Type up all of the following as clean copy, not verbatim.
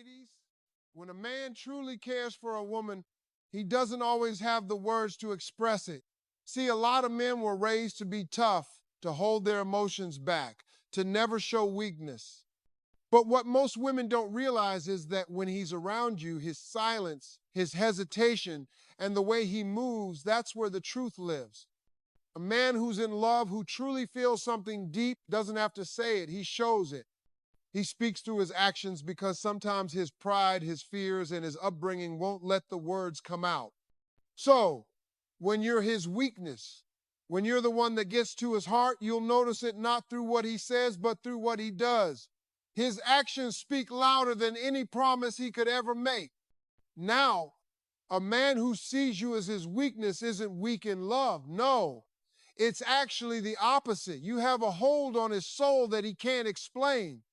Ladies, when a man truly cares for a woman, he doesn't always have the words to express it. See, a lot of men were raised to be tough, to hold their emotions back, to never show weakness. But what most women don't realize is that when he's around you, his silence, his hesitation, and the way he moves, that's where the truth lives. A man who's in love, who truly feels something deep, doesn't have to say it, he shows it. He speaks through his actions because sometimes his pride, his fears, and his upbringing won't let the words come out. So, when you're his weakness, when you're the one that gets to his heart, you'll notice it not through what he says, but through what he does. His actions speak louder than any promise he could ever make. Now, a man who sees you as his weakness isn't weak in love. No, it's actually the opposite. You have a hold on his soul that he can't explain.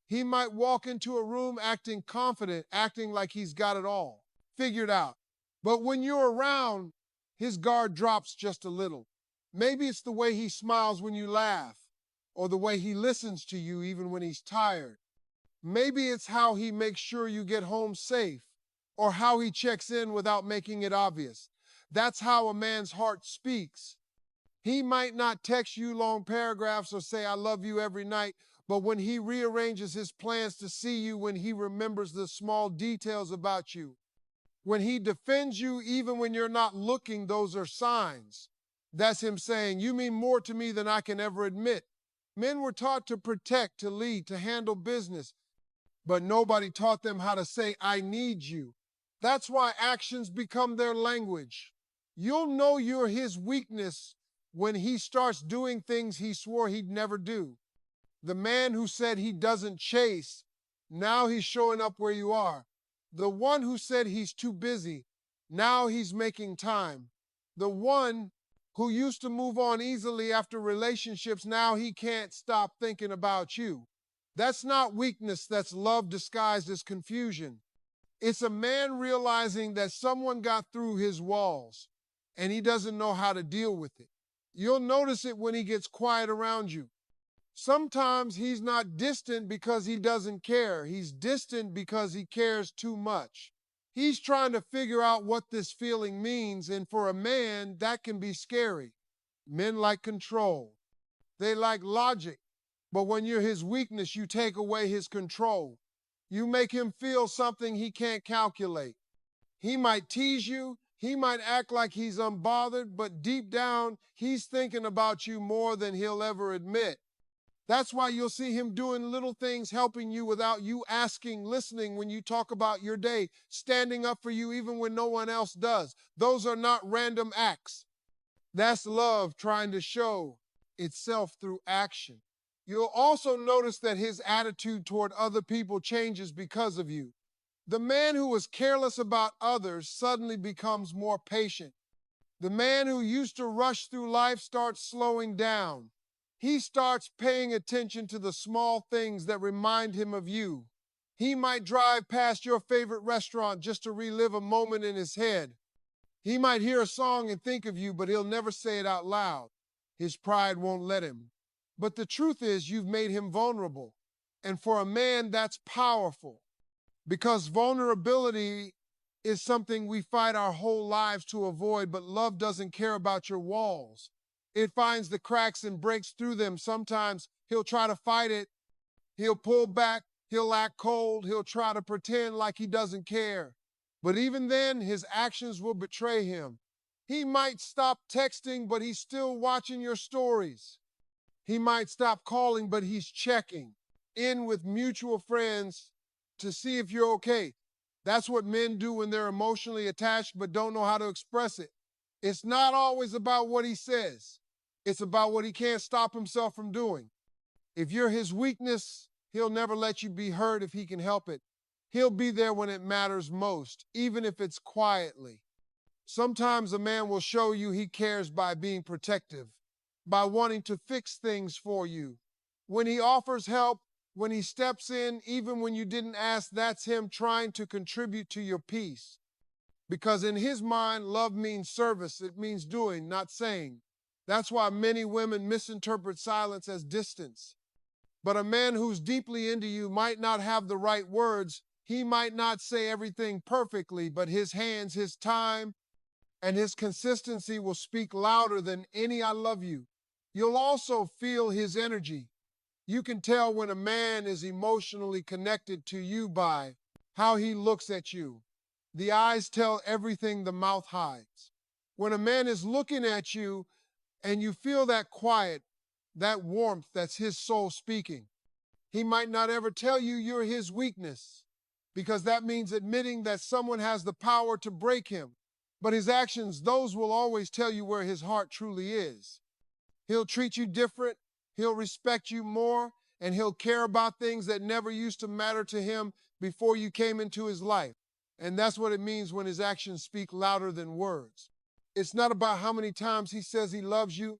He might walk into a room acting confident, acting like he's got it all figured out. But when you're around, his guard drops just a little. Maybe it's the way he smiles when you laugh, or the way he listens to you even when he's tired. Maybe it's how he makes sure you get home safe, or how he checks in without making it obvious. That's how a man's heart speaks. He might not text you long paragraphs or say, I love you every night, but when he rearranges his plans to see you, when he remembers the small details about you, when he defends you even when you're not looking, those are signs. That's him saying, you mean more to me than I can ever admit. Men were taught to protect, to lead, to handle business, but nobody taught them how to say, I need you. That's why actions become their language. You'll know you're his weakness when he starts doing things he swore he'd never do. The man who said he doesn't chase, now he's showing up where you are. The one who said he's too busy, now he's making time. The one who used to move on easily after relationships, now he can't stop thinking about you. That's not weakness, that's love disguised as confusion. It's a man realizing that someone got through his walls and he doesn't know how to deal with it. You'll notice it when he gets quiet around you. Sometimes he's not distant because he doesn't care. He's distant because he cares too much. He's trying to figure out what this feeling means, and for a man, that can be scary. Men like control. They like logic. But when you're his weakness, you take away his control. You make him feel something he can't calculate. He might tease you. He might act like he's unbothered, but deep down, he's thinking about you more than he'll ever admit. That's why you'll see him doing little things, helping you without you asking, listening when you talk about your day, standing up for you even when no one else does. Those are not random acts. That's love trying to show itself through action. You'll also notice that his attitude toward other people changes because of you. The man who was careless about others suddenly becomes more patient. The man who used to rush through life starts slowing down. He starts paying attention to the small things that remind him of you. He might drive past your favorite restaurant just to relive a moment in his head. He might hear a song and think of you, but he'll never say it out loud. His pride won't let him. But the truth is, you've made him vulnerable. And for a man, that's powerful. Because vulnerability is something we fight our whole lives to avoid, but love doesn't care about your walls. It finds the cracks and breaks through them. Sometimes he'll try to fight it. He'll pull back. He'll act cold. He'll try to pretend like he doesn't care. But even then, his actions will betray him. He might stop texting, but he's still watching your stories. He might stop calling, but he's checking in with mutual friends to see if you're okay. That's what men do when they're emotionally attached but don't know how to express it. It's not always about what he says. It's about what he can't stop himself from doing. If you're his weakness, he'll never let you be hurt if he can help it. He'll be there when it matters most, even if it's quietly. Sometimes a man will show you he cares by being protective, by wanting to fix things for you. When he offers help, when he steps in, even when you didn't ask, that's him trying to contribute to your peace. Because in his mind, love means service. It means doing, not saying. That's why many women misinterpret silence as distance. But a man who's deeply into you might not have the right words. He might not say everything perfectly, but his hands, his time, and his consistency will speak louder than any "I love you." You'll also feel his energy. You can tell when a man is emotionally connected to you by how he looks at you. The eyes tell everything the mouth hides. When a man is looking at you and you feel that quiet, that warmth, that's his soul speaking. He might not ever tell you you're his weakness, because that means admitting that someone has the power to break him. But his actions, those will always tell you where his heart truly is. He'll treat you different, he'll respect you more, and he'll care about things that never used to matter to him before you came into his life. And that's what it means when his actions speak louder than words. It's not about how many times he says he loves you.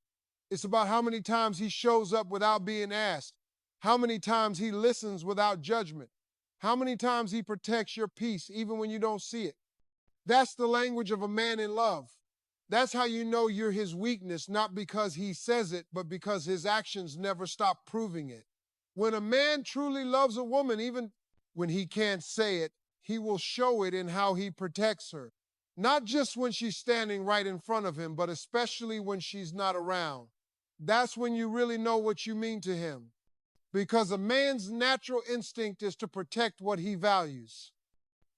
It's about how many times he shows up without being asked, how many times he listens without judgment, how many times he protects your peace even when you don't see it. That's the language of a man in love. That's how you know you're his weakness, not because he says it, but because his actions never stop proving it. When a man truly loves a woman, even when he can't say it, he will show it in how he protects her. Not just when she's standing right in front of him, but especially when she's not around. That's when you really know what you mean to him. Because a man's natural instinct is to protect what he values.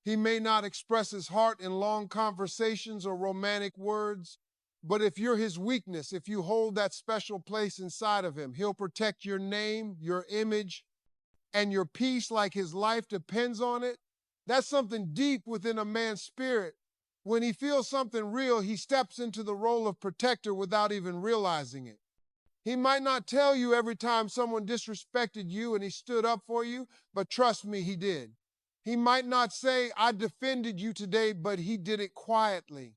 He may not express his heart in long conversations or romantic words, but if you're his weakness, if you hold that special place inside of him, he'll protect your name, your image, and your peace like his life depends on it. That's something deep within a man's spirit. When he feels something real, he steps into the role of protector without even realizing it. He might not tell you every time someone disrespected you and he stood up for you, but trust me, he did. He might not say, "I defended you today," but he did it quietly.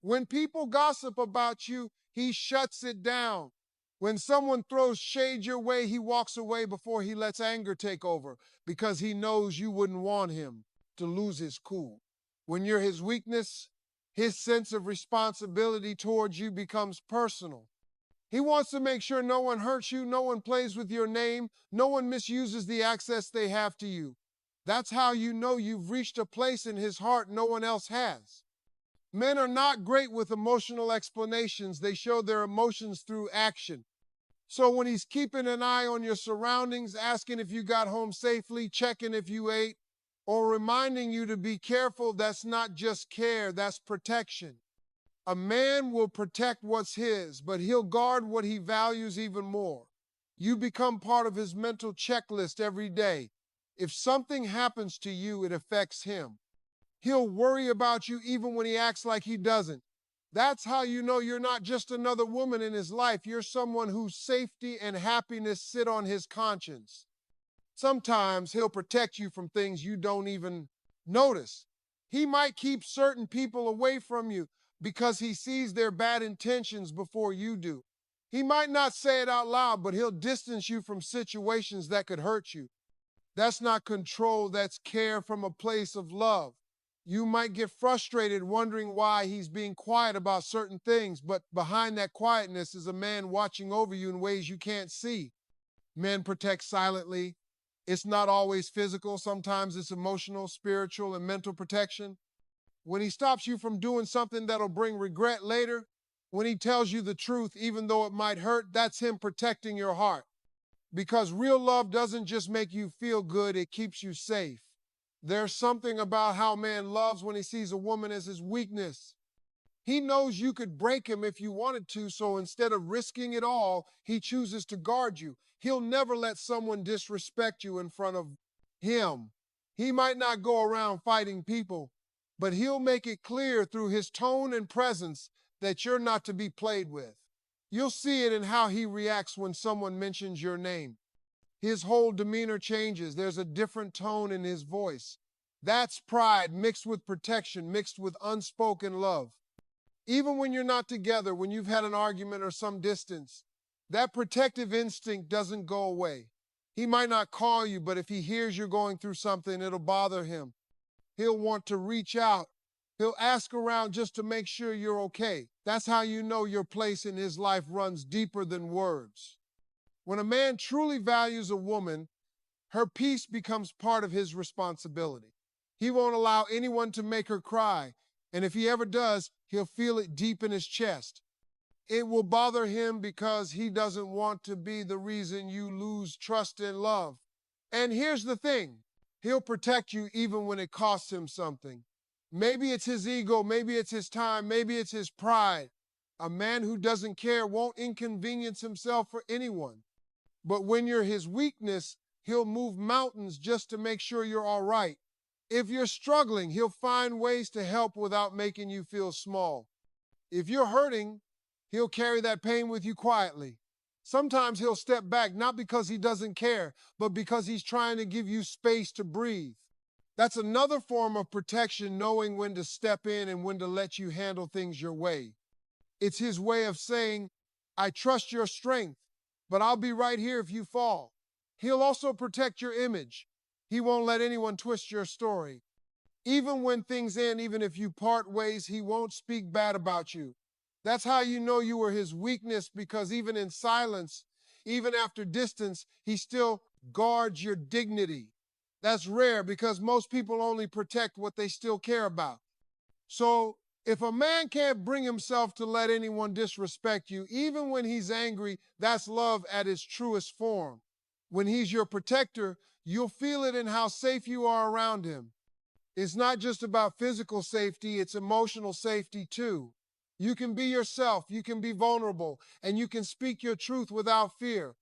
When people gossip about you, he shuts it down. When someone throws shade your way, he walks away before he lets anger take over, because he knows you wouldn't want him to lose his cool. When you're his weakness, his sense of responsibility towards you becomes personal. He wants to make sure no one hurts you, no one plays with your name, no one misuses the access they have to you. That's how you know you've reached a place in his heart no one else has. Men are not great with emotional explanations. They show their emotions through action. So when he's keeping an eye on your surroundings, asking if you got home safely, checking if you ate, or reminding you to be careful, that's not just care, that's protection. A man will protect what's his, but he'll guard what he values even more. You become part of his mental checklist every day. If something happens to you, it affects him. He'll worry about you even when he acts like he doesn't. That's how you know you're not just another woman in his life. You're someone whose safety and happiness sit on his conscience. Sometimes he'll protect you from things you don't even notice. He might keep certain people away from you because he sees their bad intentions before you do. He might not say it out loud, but he'll distance you from situations that could hurt you. That's not control, that's care from a place of love. You might get frustrated wondering why he's being quiet about certain things, but behind that quietness is a man watching over you in ways you can't see. Men protect silently. It's not always physical. Sometimes it's emotional, spiritual, and mental protection. When he stops you from doing something that'll bring regret later, when he tells you the truth, even though it might hurt, that's him protecting your heart. Because real love doesn't just make you feel good, it keeps you safe. There's something about how a man loves when he sees a woman as his weakness. He knows you could break him if you wanted to, so instead of risking it all, he chooses to guard you. He'll never let someone disrespect you in front of him. He might not go around fighting people, but he'll make it clear through his tone and presence that you're not to be played with. You'll see it in how he reacts when someone mentions your name. His whole demeanor changes. There's a different tone in his voice. That's pride mixed with protection, mixed with unspoken love. Even when you're not together, when you've had an argument or some distance, that protective instinct doesn't go away. He might not call you, but if he hears you're going through something, it'll bother him. He'll want to reach out. He'll ask around just to make sure you're okay. That's how you know your place in his life runs deeper than words. When a man truly values a woman, her peace becomes part of his responsibility. He won't allow anyone to make her cry. And if he ever does, he'll feel it deep in his chest. It will bother him because he doesn't want to be the reason you lose trust and love. And here's the thing, he'll protect you even when it costs him something. Maybe it's his ego, maybe it's his time, maybe it's his pride. A man who doesn't care won't inconvenience himself for anyone. But when you're his weakness, he'll move mountains just to make sure you're all right. If you're struggling, he'll find ways to help without making you feel small. If you're hurting, he'll carry that pain with you quietly. Sometimes he'll step back, not because he doesn't care, but because he's trying to give you space to breathe. That's another form of protection, knowing when to step in and when to let you handle things your way. It's his way of saying, I trust your strength, but I'll be right here if you fall. He'll also protect your image. He won't let anyone twist your story. Even when things end, even if you part ways, he won't speak bad about you. That's how you know you were his weakness, because even in silence, even after distance, he still guards your dignity. That's rare because most people only protect what they still care about. So if a man can't bring himself to let anyone disrespect you, even when he's angry, that's love at its truest form. When he's your protector, you'll feel it in how safe you are around him. It's not just about physical safety, it's emotional safety too. You can be yourself, you can be vulnerable, and you can speak your truth without fear.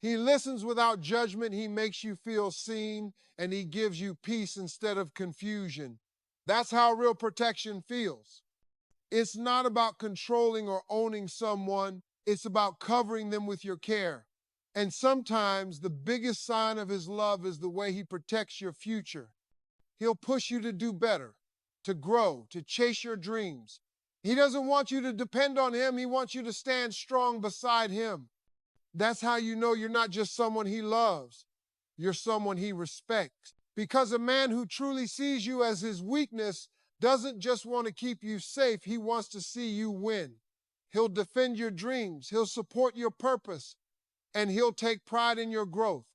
He listens without judgment, he makes you feel seen, and he gives you peace instead of confusion. That's how real protection feels. It's not about controlling or owning someone, it's about covering them with your care. And sometimes the biggest sign of his love is the way he protects your future. He'll push you to do better, to grow, to chase your dreams. He doesn't want you to depend on him. He wants you to stand strong beside him. That's how you know you're not just someone he loves. You're someone he respects. Because a man who truly sees you as his weakness doesn't just want to keep you safe. He wants to see you win. He'll defend your dreams. He'll support your purpose. And he'll take pride in your growth.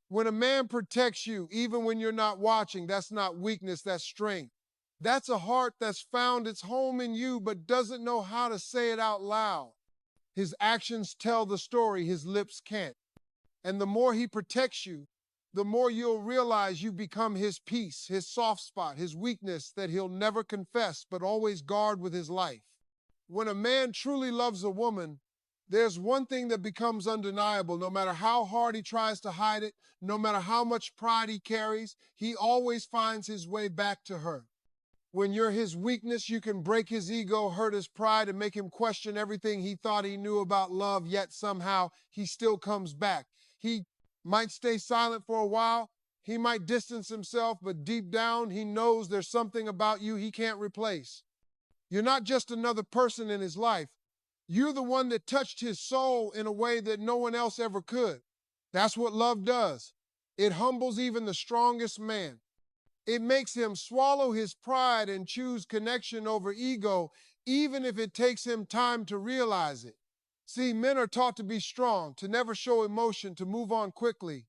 When a man protects you, even when you're not watching, that's not weakness, that's strength. That's a heart that's found its home in you but doesn't know how to say it out loud. His actions tell the story, his lips can't. And the more he protects you, the more you'll realize you become his peace, his soft spot, his weakness that he'll never confess but always guard with his life. When a man truly loves a woman, there's one thing that becomes undeniable. No matter how hard he tries to hide it, no matter how much pride he carries, he always finds his way back to her. When you're his weakness, you can break his ego, hurt his pride, and make him question everything he thought he knew about love, yet somehow he still comes back. He might stay silent for a while, he might distance himself, but deep down he knows there's something about you he can't replace. You're not just another person in his life. You're the one that touched his soul in a way that no one else ever could. That's what love does. It humbles even the strongest man. It makes him swallow his pride and choose connection over ego, even if it takes him time to realize it. See, men are taught to be strong, to never show emotion, to move on quickly.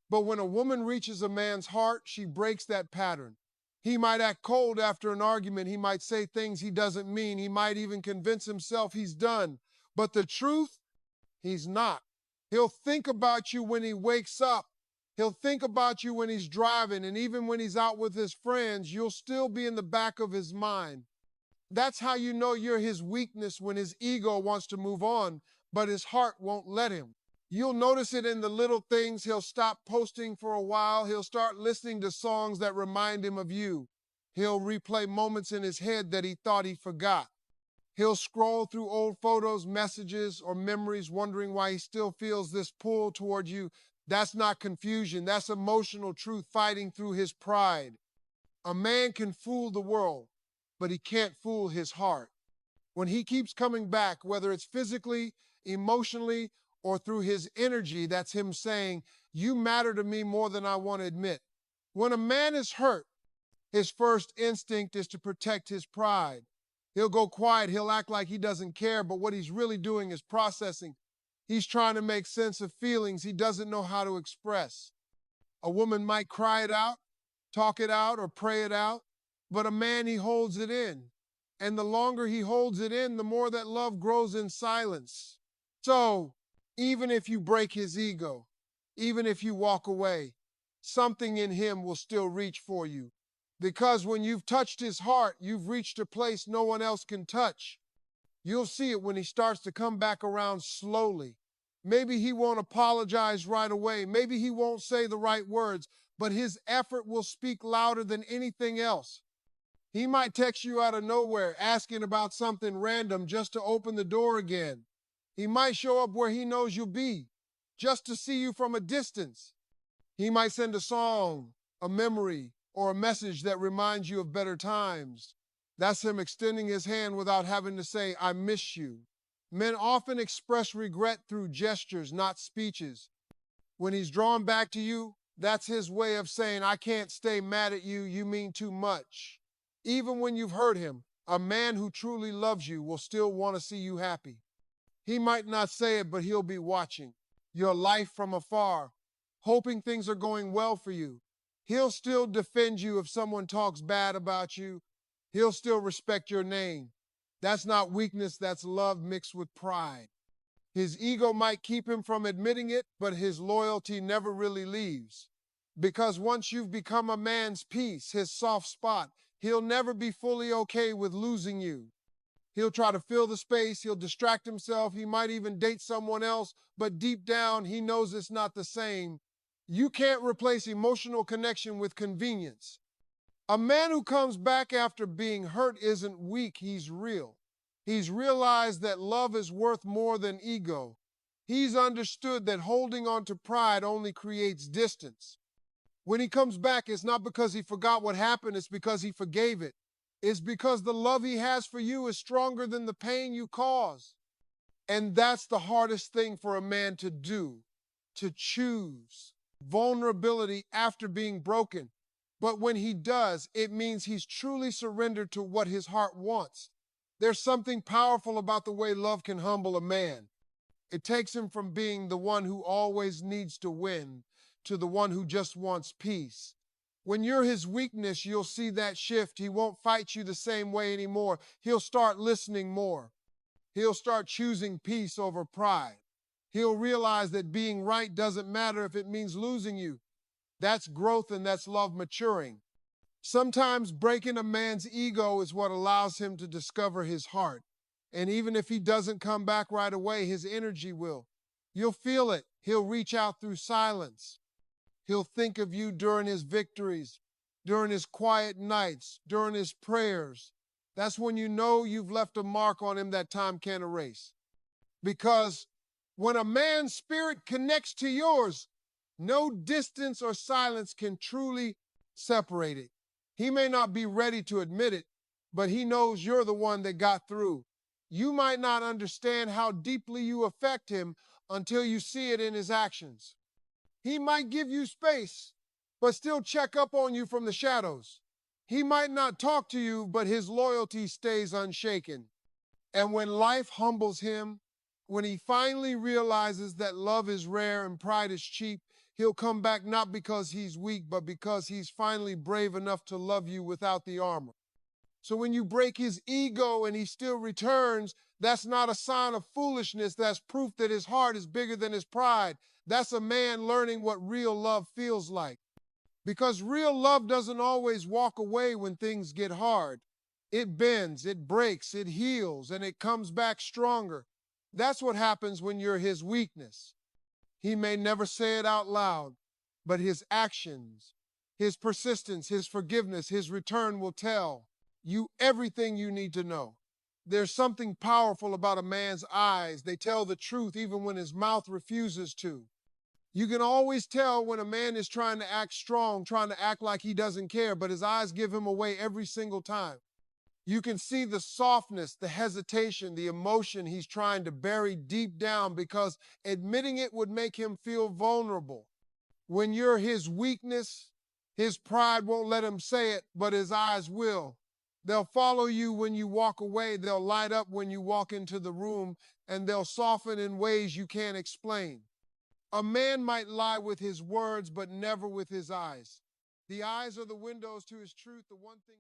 But when a woman reaches a man's heart, she breaks that pattern. He might act cold after an argument. He might say things he doesn't mean. He might even convince himself he's done. But the truth, he's not. He'll think about you when he wakes up. He'll think about you when he's driving, and even when he's out with his friends, you'll still be in the back of his mind. That's how you know you're his weakness, when his ego wants to move on, but his heart won't let him. You'll notice it in the little things. He'll stop posting for a while. He'll start listening to songs that remind him of you. He'll replay moments in his head that he thought he forgot. He'll scroll through old photos, messages, or memories, wondering why he still feels this pull toward you. That's not confusion. That's emotional truth fighting through his pride. A man can fool the world, but he can't fool his heart. When he keeps coming back, whether it's physically, emotionally, or through his energy, that's him saying, you matter to me more than I want to admit. When a man is hurt, his first instinct is to protect his pride. He'll go quiet, he'll act like he doesn't care, but what he's really doing is processing. He's trying to make sense of feelings he doesn't know how to express. A woman might cry it out, talk it out or pray it out, but a man, he holds it in. And the longer he holds it in, the more that love grows in silence. So, even if you break his ego, even if you walk away, something in him will still reach for you. Because when you've touched his heart, you've reached a place no one else can touch. You'll see it when he starts to come back around slowly. Maybe he won't apologize right away. Maybe he won't say the right words, but his effort will speak louder than anything else. He might text you out of nowhere asking about something random just to open the door again. He might show up where he knows you'll be just to see you from a distance. He might send a song, a memory, or a message that reminds you of better times. That's him extending his hand without having to say, I miss you. Men often express regret through gestures, not speeches. When he's drawn back to you, that's his way of saying, I can't stay mad at you, you mean too much. Even when you've hurt him, a man who truly loves you will still want to see you happy. He might not say it, but he'll be watching your life from afar, hoping things are going well for you. He'll still defend you if someone talks bad about you. He'll still respect your name. That's not weakness, that's love mixed with pride. His ego might keep him from admitting it, but his loyalty never really leaves. Because once you've become a man's piece, his soft spot, he'll never be fully okay with losing you. He'll try to fill the space, he'll distract himself, he might even date someone else, but deep down, he knows it's not the same. You can't replace emotional connection with convenience. A man who comes back after being hurt isn't weak, he's real. He's realized that love is worth more than ego. He's understood that holding on to pride only creates distance. When he comes back, it's not because he forgot what happened, it's because he forgave it. It's because the love he has for you is stronger than the pain you caused. And that's the hardest thing for a man to do, to choose vulnerability after being broken. But when he does, it means he's truly surrendered to what his heart wants. There's something powerful about the way love can humble a man. It takes him from being the one who always needs to win to the one who just wants peace. When you're his weakness, you'll see that shift. He won't fight you the same way anymore. He'll start listening more. He'll start choosing peace over pride. He'll realize that being right doesn't matter if it means losing you. That's growth and that's love maturing. Sometimes breaking a man's ego is what allows him to discover his heart. And even if he doesn't come back right away, his energy will. You'll feel it. He'll reach out through silence. He'll think of you during his victories, during his quiet nights, during his prayers. That's when you know you've left a mark on him that time can't erase. Because when a man's spirit connects to yours, no distance or silence can truly separate it. He may not be ready to admit it, but he knows you're the one that got through. You might not understand how deeply you affect him until you see it in his actions. He might give you space, but still check up on you from the shadows. He might not talk to you, but his loyalty stays unshaken. And when life humbles him, when he finally realizes that love is rare and pride is cheap, he'll come back not because he's weak, but because he's finally brave enough to love you without the armor. So when you break his ego and he still returns, that's not a sign of foolishness. That's proof that his heart is bigger than his pride. That's a man learning what real love feels like. Because real love doesn't always walk away when things get hard. It bends, it breaks, it heals, and it comes back stronger. That's what happens when you're his weakness. He may never say it out loud, but his actions, his persistence, his forgiveness, his return will tell you everything you need to know. There's something powerful about a man's eyes. They tell the truth even when his mouth refuses to. You can always tell when a man is trying to act strong, trying to act like he doesn't care, but his eyes give him away every single time. You can see the softness, the hesitation, the emotion he's trying to bury deep down because admitting it would make him feel vulnerable. When you're his weakness, his pride won't let him say it, but his eyes will. They'll follow you when you walk away, they'll light up when you walk into the room, and they'll soften in ways you can't explain. A man might lie with his words, but never with his eyes. The eyes are the windows to his truth. The one thing